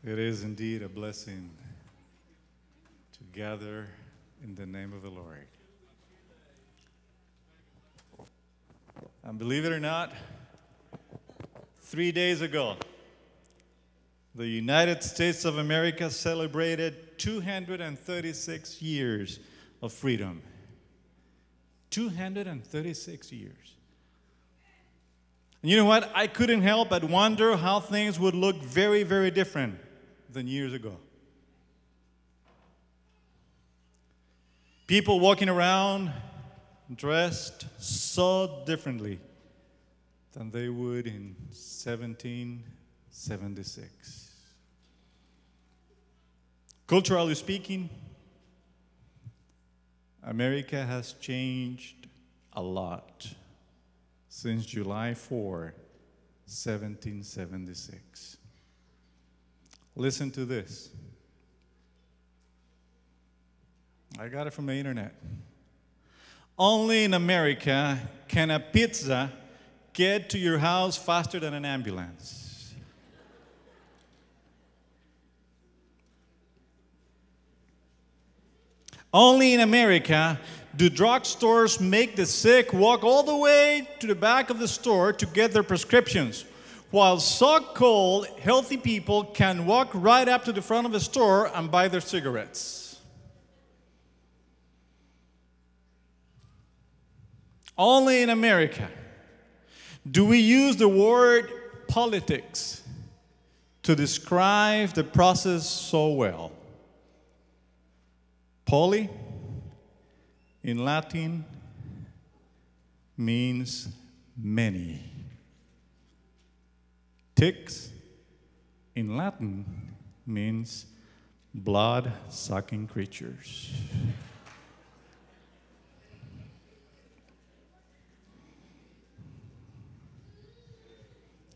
It is indeed a blessing to gather in the name of the Lord. And believe it or not, 3 days ago, the United States of America celebrated 236 years of freedom. 236 years. And you know what? I couldn't help but wonder how things would look very, very different than years ago. People walking around dressed so differently than they would in 1776. Culturally speaking, America has changed a lot since July 4, 1776. Listen to this. I got it from the internet. Only in America can a pizza get to your house faster than an ambulance. Only in America do drugstores make the sick walk all the way to the back of the store to get their prescriptions, while so-called healthy people can walk right up to the front of the store and buy their cigarettes. Only in America do we use the word politics to describe the process so well. Poli, in Latin, means many. Ticks, in Latin, means blood-sucking creatures.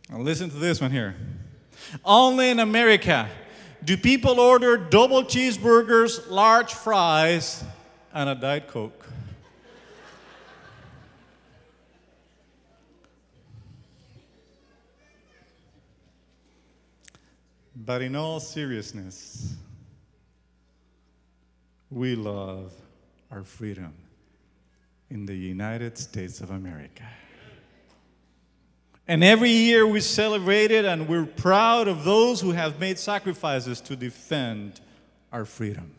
Now listen to this one here. Only in America do people order double cheeseburgers, large fries, and a Diet Coke. But in all seriousness, we love our freedom in the United States of America. And every year we celebrate it, and we're proud of those who have made sacrifices to defend our freedom.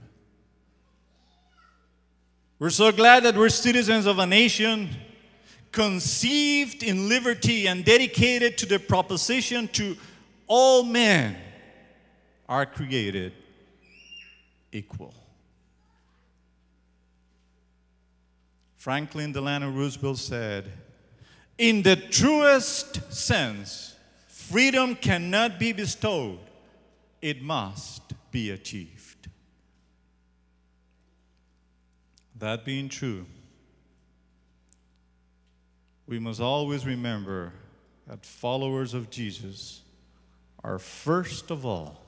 We're so glad that we're citizens of a nation conceived in liberty and dedicated to the proposition to all men are created equal. Franklin Delano Roosevelt said, "In the truest sense, freedom cannot be bestowed, it must be achieved." That being true, we must always remember that followers of Jesus are first of all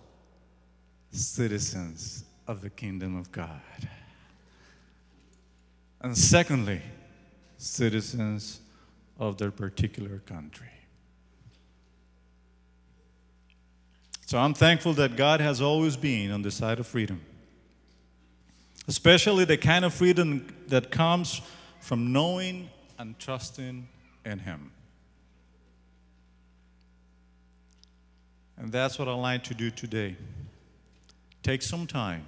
citizens of the kingdom of God. And secondly, citizens of their particular country. So I'm thankful that God has always been on the side of freedom, especially the kind of freedom that comes from knowing and trusting in Him. And that's what I'd like to do today. Take some time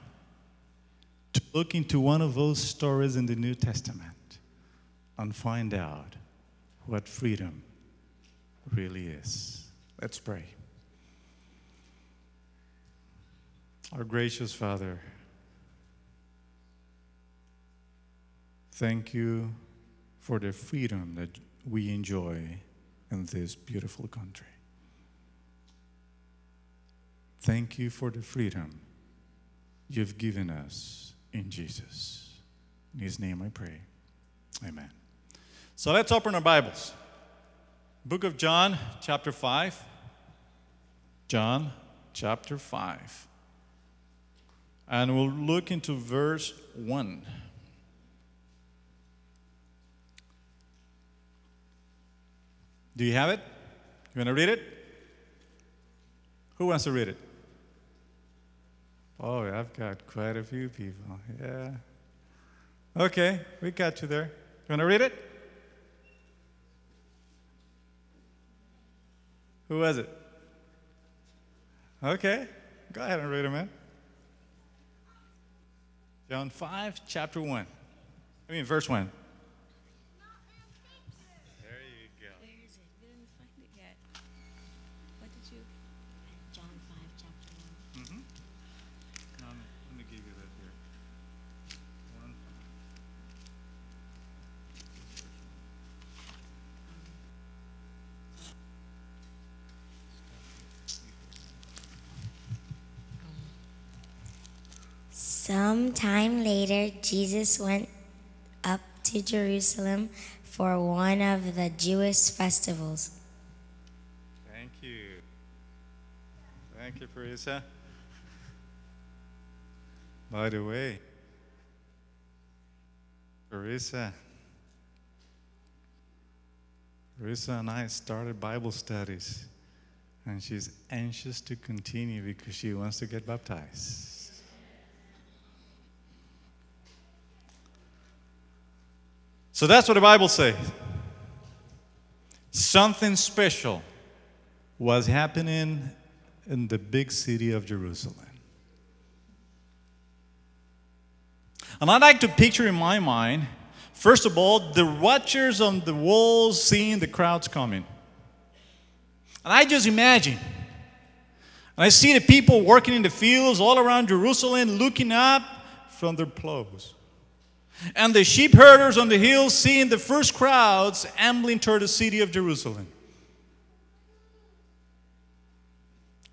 to look into one of those stories in the New Testament and find out what freedom really is. Let's pray. Our gracious Father, thank you for the freedom that we enjoy in this beautiful country. Thank you for the freedom you've given us in Jesus. In His name I pray. Amen. So let's open our Bibles. Book of John, chapter 5. John, chapter 5. And we'll look into verse 1. Do you have it? You want to read it? Who wants to read it? Oh, I've got quite a few people. Yeah. Okay, we got you there. You want to read it? Who was it? Okay, go ahead and read it, man. John 5, chapter 1. Verse 1. There you go. Where is it? We didn't find it yet. What did you? John 5, chapter 1. Let me give you that here. 1. Sometime later, Jesus went up to Jerusalem for one of the Jewish festivals. Thank you. Thank you, Parisa. By the way, Parisa and I started Bible studies, and she's anxious to continue because she wants to get baptized. So that's what the Bible says. Something special was happening in the big city of Jerusalem. And I'd like to picture in my mind, first of all, the watchers on the walls seeing the crowds coming. And I just imagine, and I see the people working in the fields all around Jerusalem looking up from their plows. And the sheep herders on the hills seeing the first crowds ambling toward the city of Jerusalem.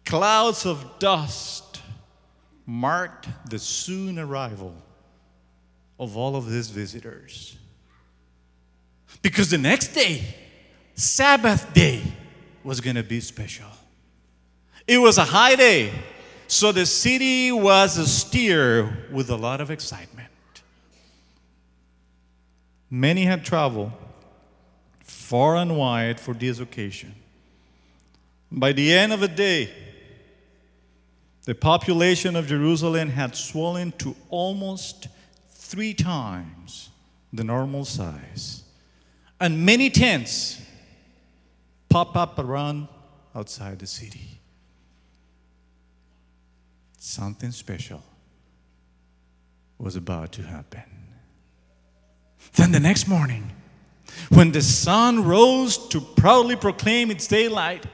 Clouds of dust marked the soon arrival of all of these visitors. Because the next day, Sabbath day, was going to be special. It was a high day, so the city was astir with a lot of excitement. Many had traveled far and wide for this occasion. By the end of the day, the population of Jerusalem had swollen to almost 3 times the normal size. And many tents pop up around outside the city. Something special was about to happen. Then the next morning, when the sun rose to proudly proclaim its daylight,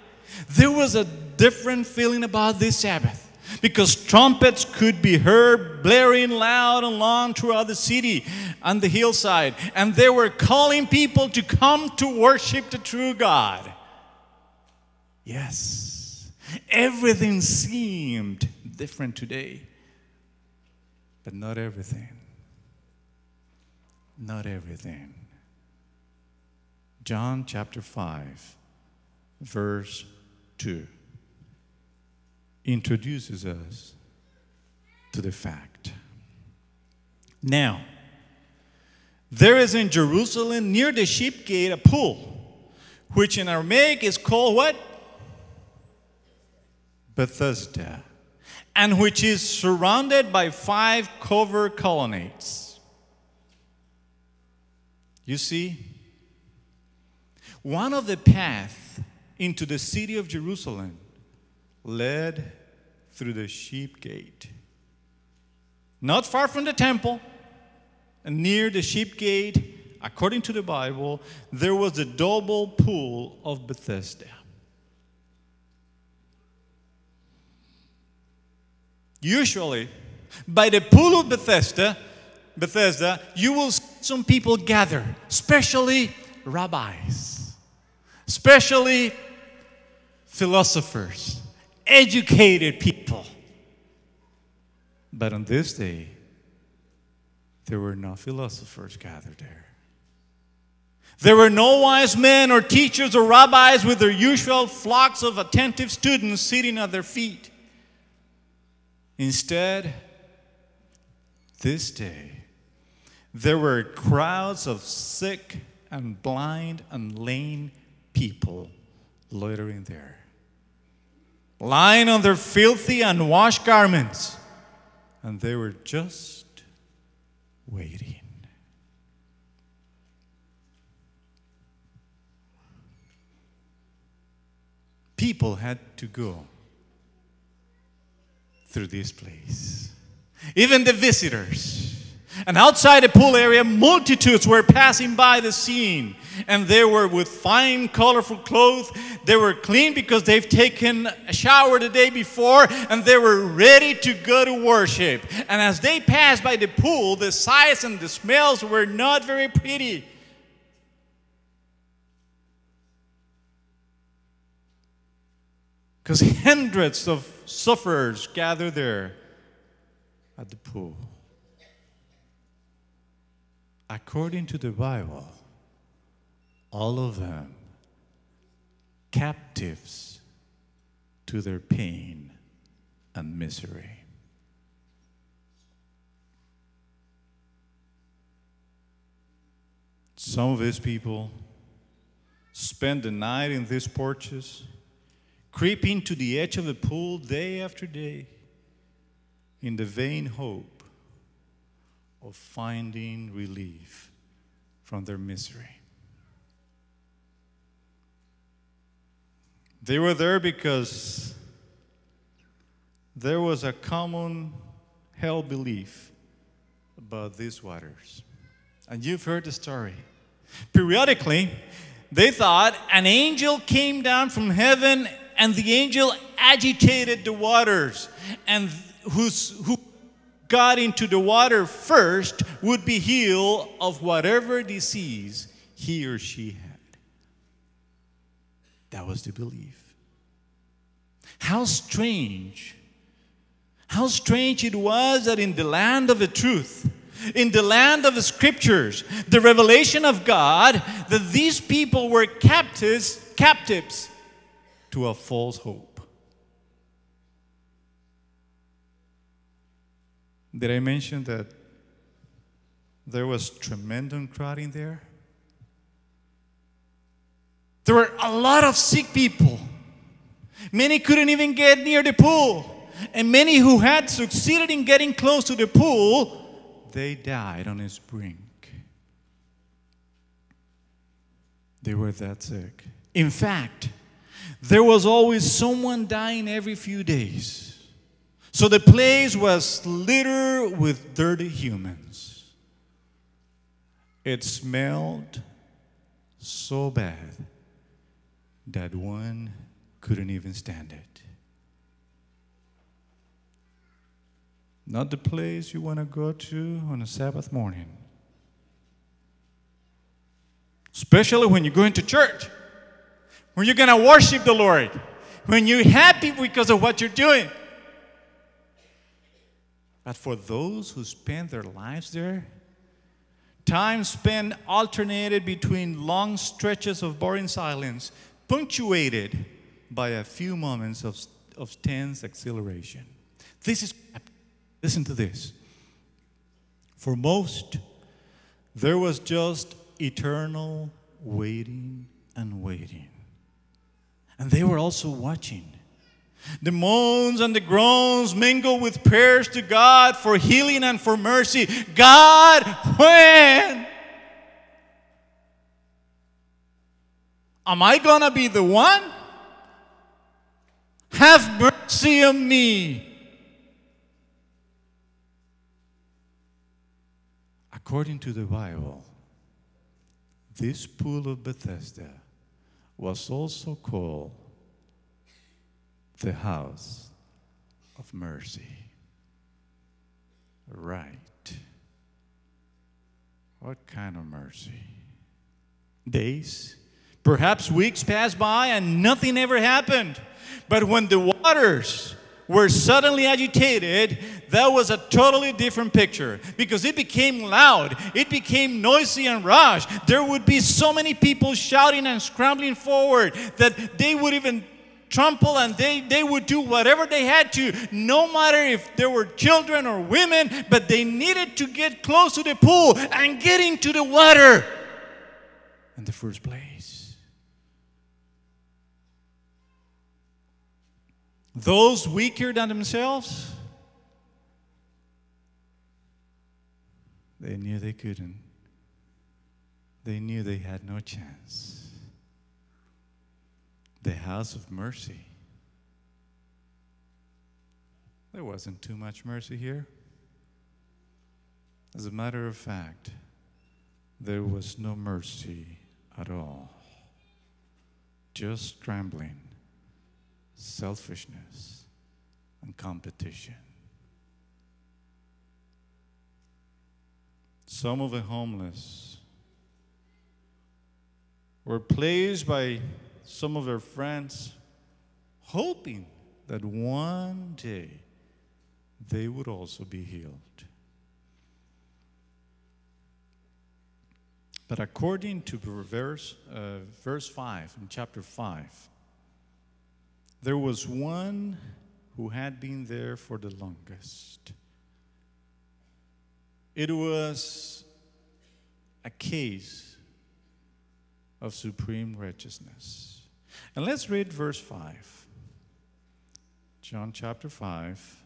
there was a different feeling about this Sabbath, because trumpets could be heard blaring loud and long throughout the city and the hillside, and they were calling people to come to worship the true God. Yes, everything seemed different today, but not everything. Not everything. John chapter 5, verse 2 introduces us to the fact. Now, there is in Jerusalem near the sheep gate a pool, which in Aramaic is called what? Bethesda, and which is surrounded by 5 covered colonnades. You see, one of the paths into the city of Jerusalem led through the sheep gate. Not far from the temple, and near the sheep gate, according to the Bible, there was the double pool of Bethesda. Usually, by the pool of Bethesda, you will see some people gather, especially rabbis, especially philosophers, educated people. But on this day, there were no philosophers gathered there. There were no wise men or teachers or rabbis with their usual flocks of attentive students sitting at their feet. Instead, this day, there were crowds of sick and blind and lame people loitering there, lying on their filthy and washed garments, and they were just waiting. People had to go through this place. Even the visitors. And outside the pool area, multitudes were passing by the scene. And they were with fine, colorful clothes. They were clean because they've taken a shower the day before. And they were ready to go to worship. And as they passed by the pool, the sights and the smells were not very pretty. Because hundreds of sufferers gathered there at the pool. According to the Bible, all of them captives to their pain and misery. Some of these people spend the night in these porches, creeping to the edge of the pool day after day in the vain hope of finding relief from their misery. They were there because there was a common held belief about these waters. And you've heard the story. Periodically, they thought an angel came down from heaven and the angel agitated the waters, and who got into the water first would be healed of whatever disease he or she had. That was the belief. How strange it was that in the land of the truth, in the land of the scriptures, the revelation of God, that these people were captives to a false hope. Did I mention that there was tremendous crowding there? There were a lot of sick people. Many couldn't even get near the pool. And many who had succeeded in getting close to the pool, they died on its brink. They were that sick. In fact, there was always someone dying every few days. So the place was littered with dirty humans. It smelled so bad that one couldn't even stand it. Not the place you want to go to on a Sabbath morning. Especially when you're going to church. When you're going to worship the Lord. When you're happy because of what you're doing. But for those who spend their lives there, time spent alternated between long stretches of boring silence, punctuated by a few moments of tense exhilaration. Listen to this. For most, there was just eternal waiting and waiting. And they were also watching. The moans and the groans mingled with prayers to God for healing and for mercy. God, when? Am I going to be the one? Have mercy on me. According to the Bible, this pool of Bethesda was also called the house of mercy. Right. What kind of mercy? Days, perhaps weeks passed by and nothing ever happened. But when the waters were suddenly agitated, that was a totally different picture, because it became loud, it became noisy and rushed. There would be so many people shouting and scrambling forward that they would even trample, and they would do whatever they had to, no matter if there were children or women, but they needed to get close to the pool and get into the water in the first place. Those weaker than themselves They knew they couldn't. They knew they had no chance. The house of mercy. There wasn't too much mercy here. As a matter of fact, there was no mercy at all. Just scrambling, selfishness, and competition. Some of the homeless were placed by some of their friends, hoping that one day they would also be healed. But according to verse 5, in chapter 5, there was one who had been there for the longest. It was a case of supreme righteousness. And let's read verse 5. John chapter 5,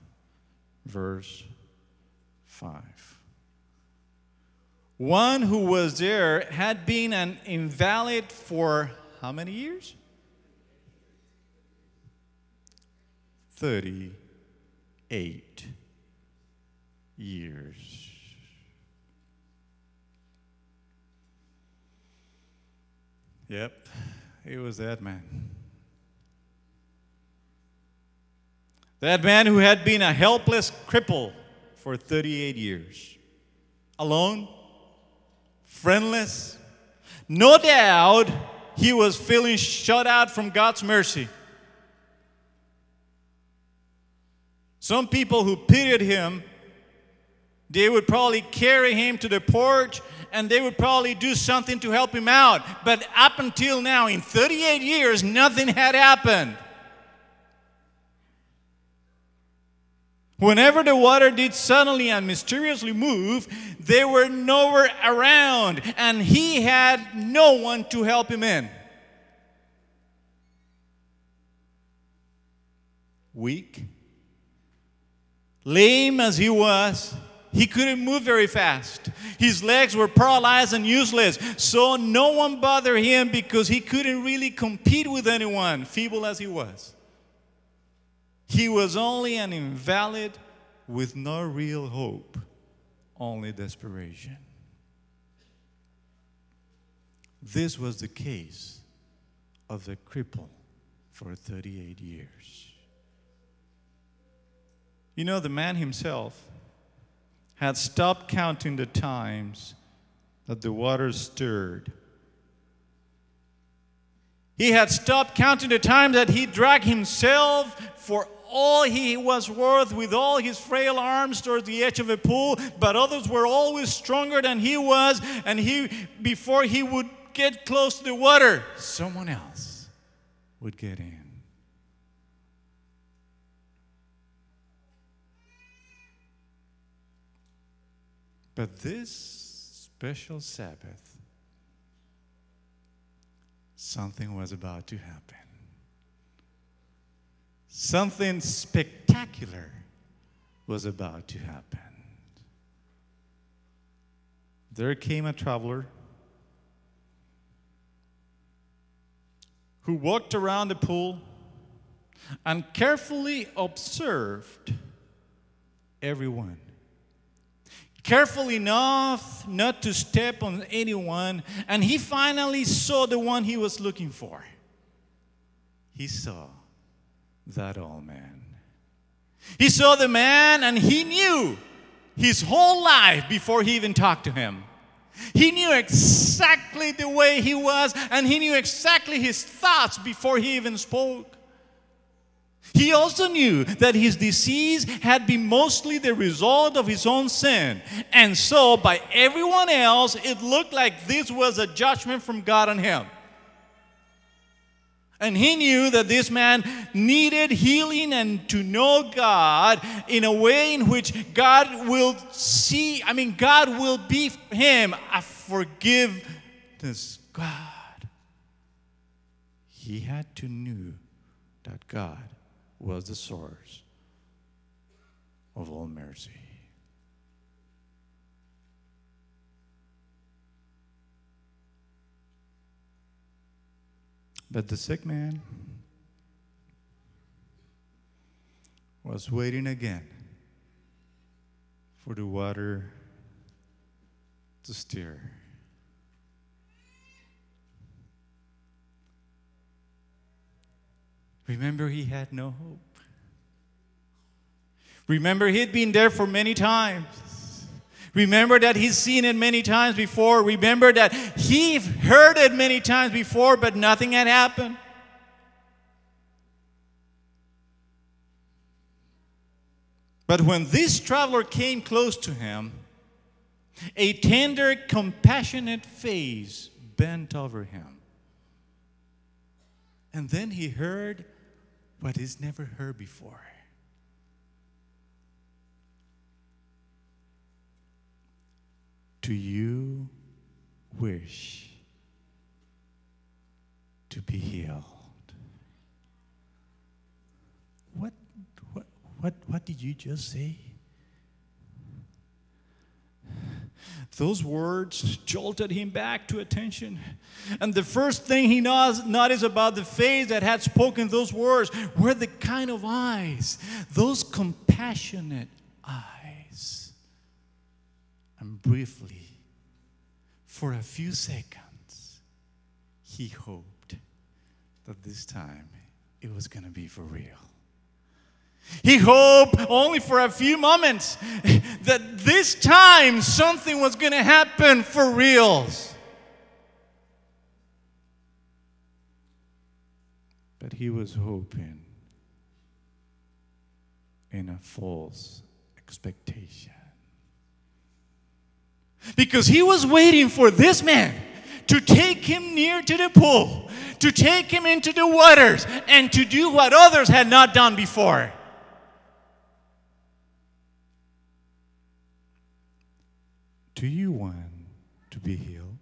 verse 5. One who was there had been an invalid for how many years? 38 years. Yep, it was that man. That man who had been a helpless cripple for 38 years. Alone, friendless. No doubt he was feeling shut out from God's mercy. Some people who pitied him, they would probably carry him to the porch and they would probably do something to help him out. But up until now, in 38 years, nothing had happened. Whenever the water did suddenly and mysteriously move, they were nowhere around, and he had no one to help him in. Weak, lame as he was, he couldn't move very fast. His legs were paralyzed and useless, so no one bothered him because he couldn't really compete with anyone, feeble as he was. He was only an invalid with no real hope, only desperation. This was the case of the cripple for 38 years. You know, the man himself had stopped counting the times that the waters stirred. He had stopped counting the times that he dragged himself for all he was worth with all his frail arms towards the edge of a pool, but others were always stronger than he was, and before he would get close to the water, someone else would get in. But this special Sabbath, something was about to happen. Something spectacular was about to happen. There came a traveler who walked around the pool and carefully observed everyone. Careful enough not to step on anyone, and he finally saw the one he was looking for. He saw that old man. He saw the man, and he knew his whole life before he even talked to him. He knew exactly the way he was, and he knew exactly his thoughts before he even spoke. He also knew that his disease had been mostly the result of his own sin. And so, by everyone else, it looked like this was a judgment from God on him. And he knew that this man needed healing and to know God in a way in which God will God will be for him a forgiveness God. He had to know that God was the source of all mercy. But the sick man was waiting again for the water to stir. Remember, he had no hope. Remember, he'd been there for many times. Remember that he's seen it many times before. Remember that he heard it many times before, but nothing had happened. But when this traveler came close to him, a tender, compassionate face bent over him. And then he heard what he's never heard before. Do you wish to be healed? What did you just say? Those words jolted him back to attention. And the first thing he noticed about the face that had spoken those words were the kind of eyes, those compassionate eyes. And briefly, for a few seconds, he hoped that this time it was going to be for real. He hoped only for a few moments that this time something was going to happen for reals. But he was hoping in a false expectation. Because he was waiting for this man to take him near to the pool, to take him into the waters, and to do what others had not done before. Do you want to be healed?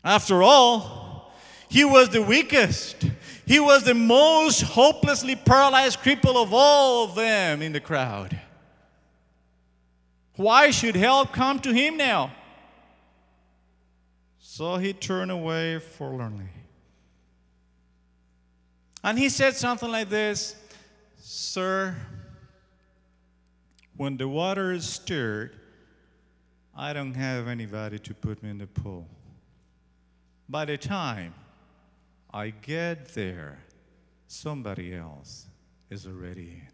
After all, he was the weakest. He was the most hopelessly paralyzed cripple of all of them in the crowd. Why should help come to him now? So he turned away forlornly. And he said something like this, "Sir, when the water is stirred, I don't have anybody to put me in the pool. By the time I get there, somebody else is already in."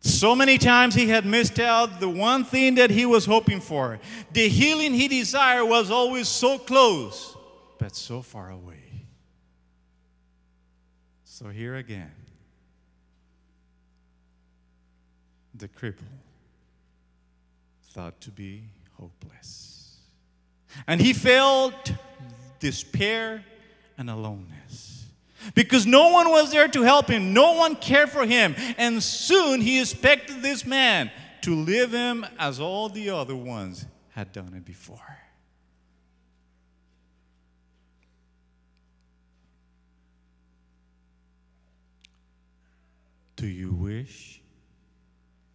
So many times he had missed out the one thing that he was hoping for. The healing he desired was always so close, but so far away. So here again, the cripple thought to be hopeless. And he felt despair and aloneness. Because no one was there to help him. No one cared for him. And soon he expected this man to leave him as all the other ones had done it before. Do you wish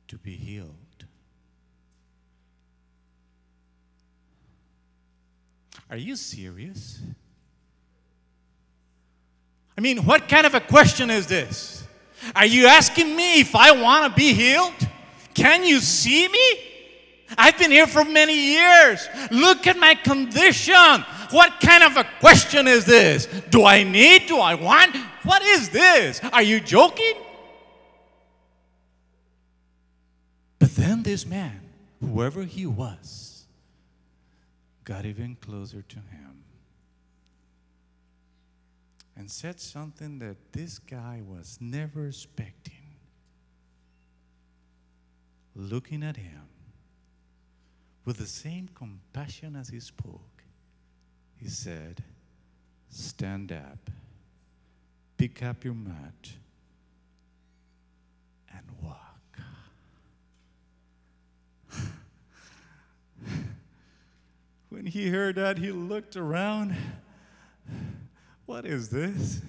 to be healed? Are you serious? I mean, what kind of a question is this? Are you asking me if I want to be healed? Can you see me? I've been here for many years. Look at my condition. What kind of a question is this? Do I need? Do I want? What is this? Are you joking? But then this man, whoever he was, got even closer to him and said something that this guy was never expecting. Looking at him with the same compassion as he spoke, he said, "Stand up, pick up your mat, and walk." When he heard that, he looked around. What is this?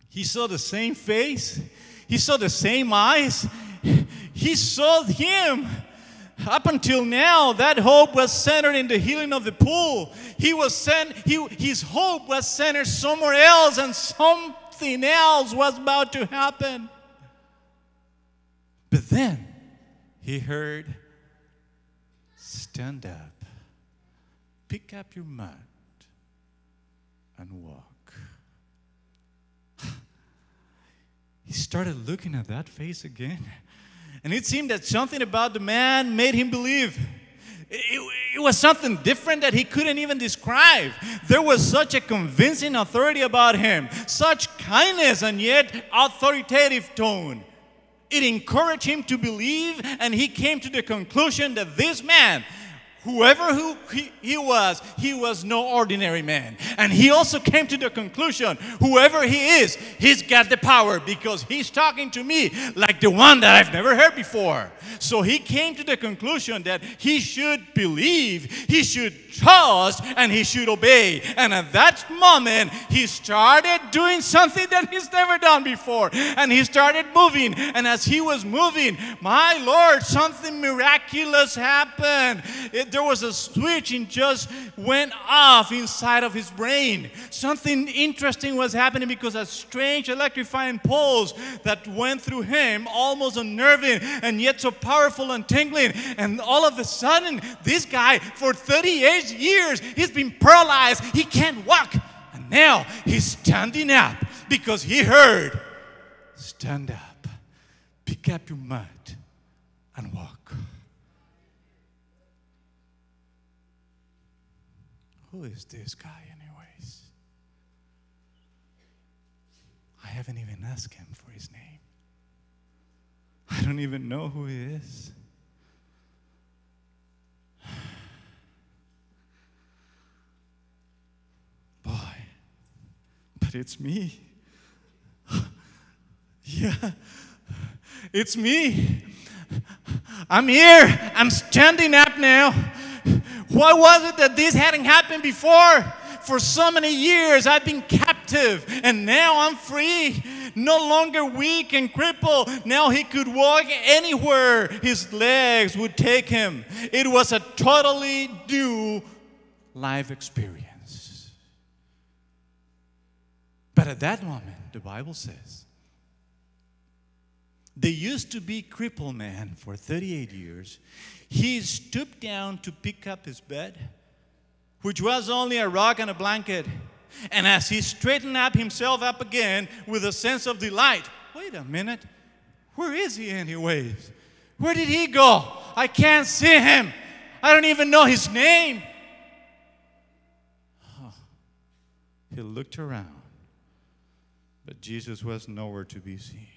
He saw the same face. He saw the same eyes. He saw him Up until now, that hope was centered in the healing of the pool. His hope was centered somewhere else, and something else was about to happen. But then he heard, stand up, pick up your mat, and walk. He started looking at that face again. And it seemed that something about the man made him believe. It was something different that he couldn't even describe. There was such a convincing authority about him, such kindness and yet authoritative tone. It encouraged him to believe, and he came to the conclusion that this man, whoever he was no ordinary man. And he also came to the conclusion, whoever he is, he's got the power, because he's talking to me like the one that I've never heard before. So he came to the conclusion that he should believe, he should trust, and he should obey. And at that moment, he started doing something that he's never done before. And he started moving. And as he was moving, my Lord, something miraculous happened. There was a switch and just went off inside of his brain. Something interesting was happening, because a strange electrifying pulse that went through him, almost unnerving and yet so powerful and tingling. And all of a sudden, this guy, for 38 years, he's been paralyzed. He can't walk. And now he's standing up because he heard, stand up, pick up your mat, and walk. Who is this guy anyways? I haven't even asked him for his name. I don't even know who he is. Boy, but it's me. Yeah, it's me. I'm here. I'm standing up now. Why was it that this hadn't happened before? For so many years, I've been captive, and now I'm free. No longer weak and crippled. Now he could walk anywhere his legs would take him. It was a totally new life experience. But at that moment, the Bible says, there used to be crippled man for 38 years. He stooped down to pick up his bed, which was only a rock and a blanket. And as he straightened up himself up again with a sense of delight, wait a minute, where is he anyways? Where did he go? I can't see him. I don't even know his name. He looked around, but Jesus was nowhere to be seen.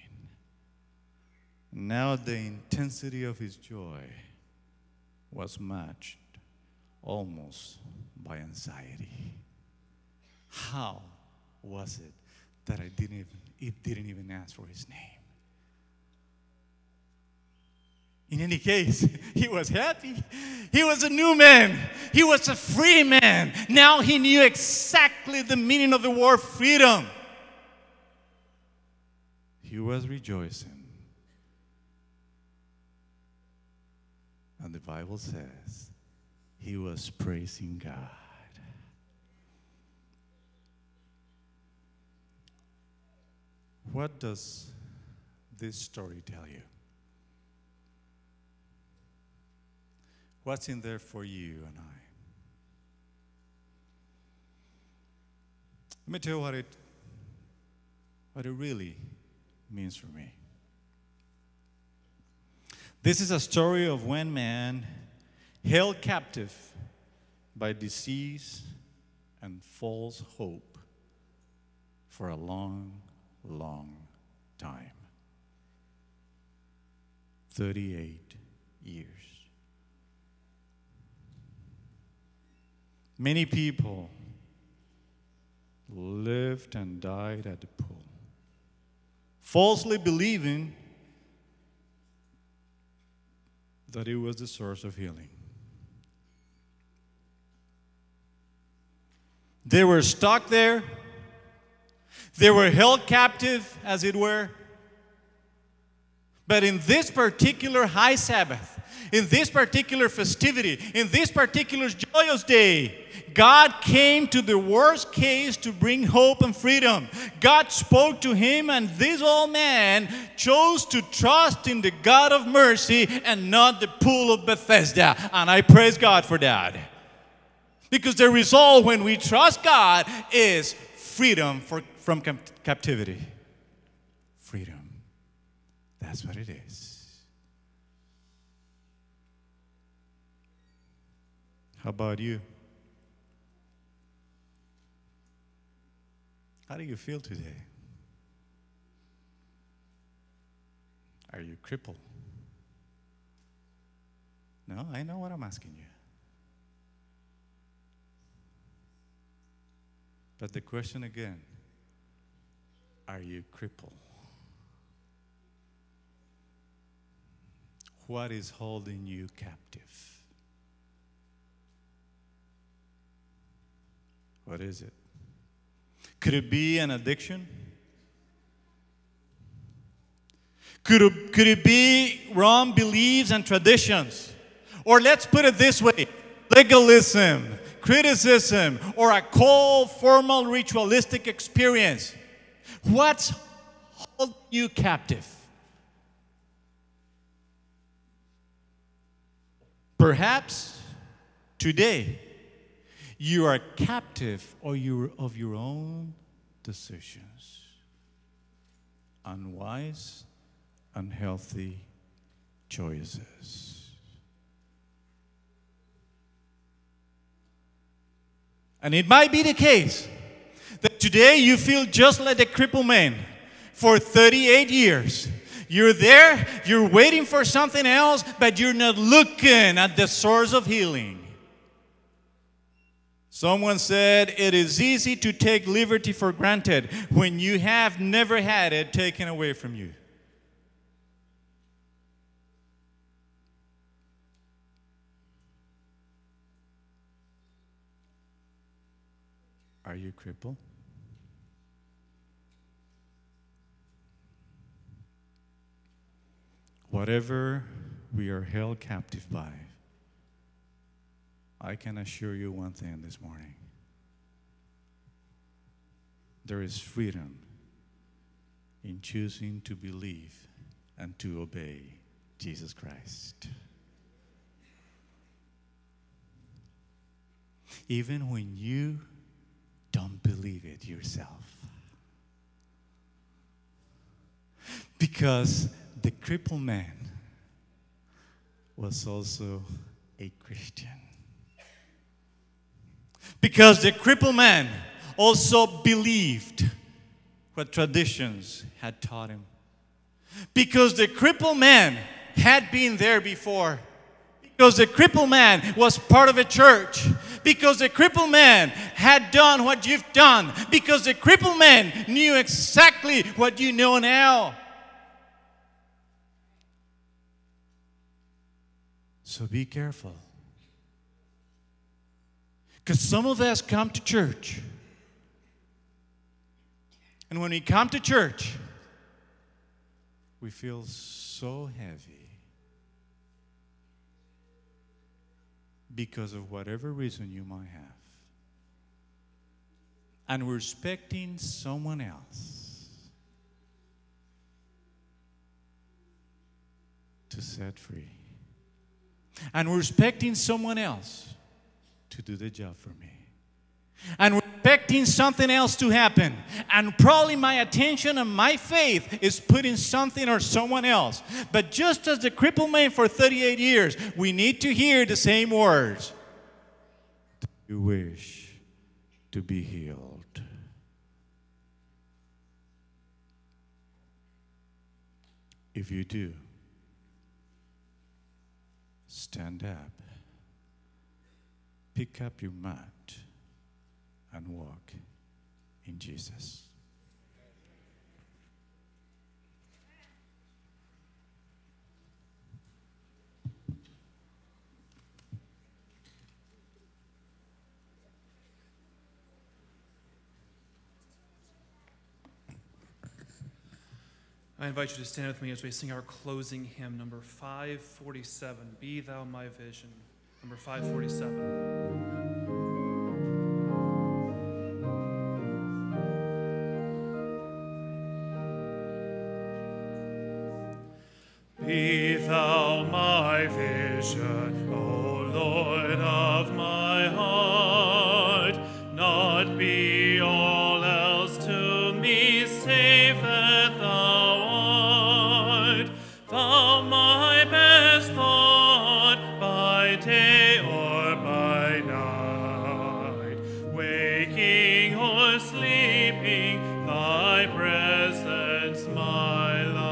Now the intensity of his joy was matched almost by anxiety. How was it that it didn't even ask for his name? In any case, he was happy. He was a new man. He was a free man. Now he knew exactly the meaning of the word freedom. He was rejoicing. And the Bible says he was praising God. What does this story tell you? What's in there for you and I? Let me tell you what it really means for me. This is a story of one man held captive by disease and false hope for a long, long time. 38 years. Many people lived and died at the pool, falsely believing that it was the source of healing. They were stuck there. They were held captive, as it were. But in this particular high Sabbath, in this particular festivity, in this particular joyous day, God came to the worst case to bring hope and freedom. God spoke to him, and this old man chose to trust in the God of mercy and not the pool of Bethesda. And I praise God for that. Because the result when we trust God is freedom from captivity. Freedom. That's what it is. How about you? How do you feel today? Are you crippled? No, I know what I'm asking you. But the question again, are you crippled? What is holding you captive? What is it? Could it be an addiction? Could it be wrong beliefs and traditions? Or let's put it this way, legalism, criticism, or a cold, formal, ritualistic experience. What's holding you captive? Perhaps today you are captive of your own decisions. Unwise, unhealthy choices. And it might be the case that today you feel just like the crippled man for 38 years. You're there, you're waiting for something else, but you're not looking at the source of healing. Someone said it is easy to take liberty for granted when you have never had it taken away from you. Are you crippled? Whatever we are held captive by, I can assure you one thing this morning. There is freedom in choosing to believe and to obey Jesus Christ. Even when you don't believe it yourself. Because the crippled man was also a Christian. Because the crippled man also believed what traditions had taught him. Because the crippled man had been there before. Because the crippled man was part of a church. Because the crippled man had done what you've done. Because the crippled man knew exactly what you know now. So be careful. Because some of us come to church. And when we come to church, we feel so heavy. Because of whatever reason you might have. And we're expecting someone else to set free. And we're expecting someone else to do the job for me. And we're expecting something else to happen. And probably my attention and my faith is put in something or someone else. But just as the crippled man for 38 years, we need to hear the same words. Do you wish to be healed? If you do, stand up, pick up your mat, and walk in Jesus. I invite you to stand with me as we sing our closing hymn, number 547, Be Thou My Vision, number 547. Be thou my vision, O Lord of my heart, not be all else to me save that thou art. Thou my best thought by day or by night, waking or sleeping, thy presence my light.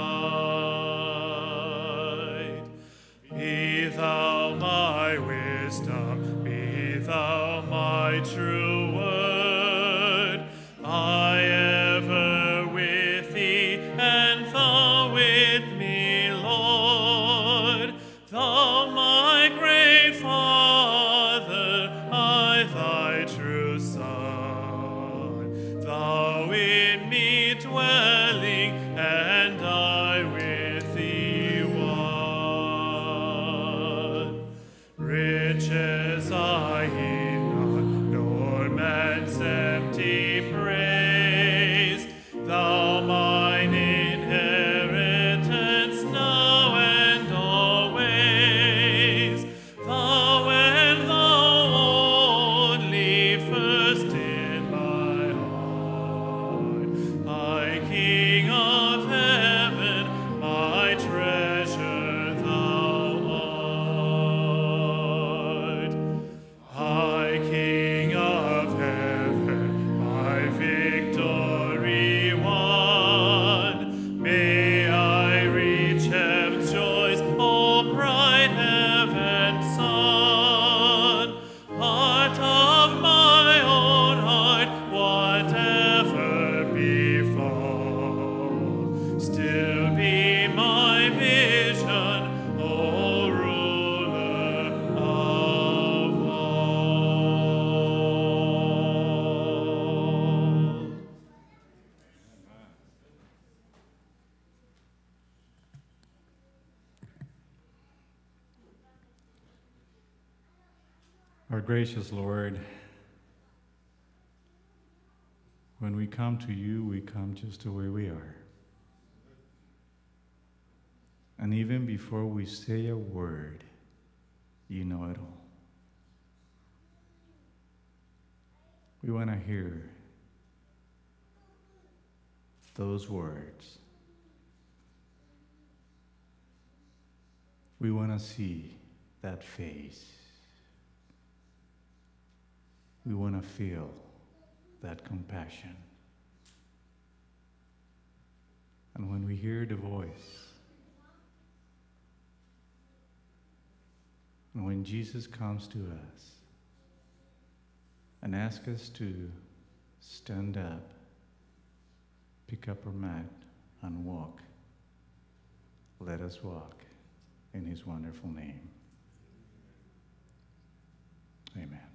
Be thou my wisdom, be thou my true word. I ever with thee, and thou with me, Lord. Thou my great Father, I thy true Son. Thou in me dwelling, and I with thee one. Riches I heed not, nor man's empty praise. Thou mine inheritance now and always. Thou and thou only first in my heart. My King of heaven, my treasure thou art. High King of heaven, my victory won. May I reach heaven's joys, O bright heaven's sun. Heart of my own heart, whatever befall, still be my vision, O ruler of all. Our gracious Lord, when we come to you, we come just the way we are. And even before we say a word, you know it all. We want to hear those words. We want to see that face. We want to feel that compassion. And when we hear the voice, and when Jesus comes to us and asks us to stand up, pick up our mat, and walk, let us walk in his wonderful name. Amen.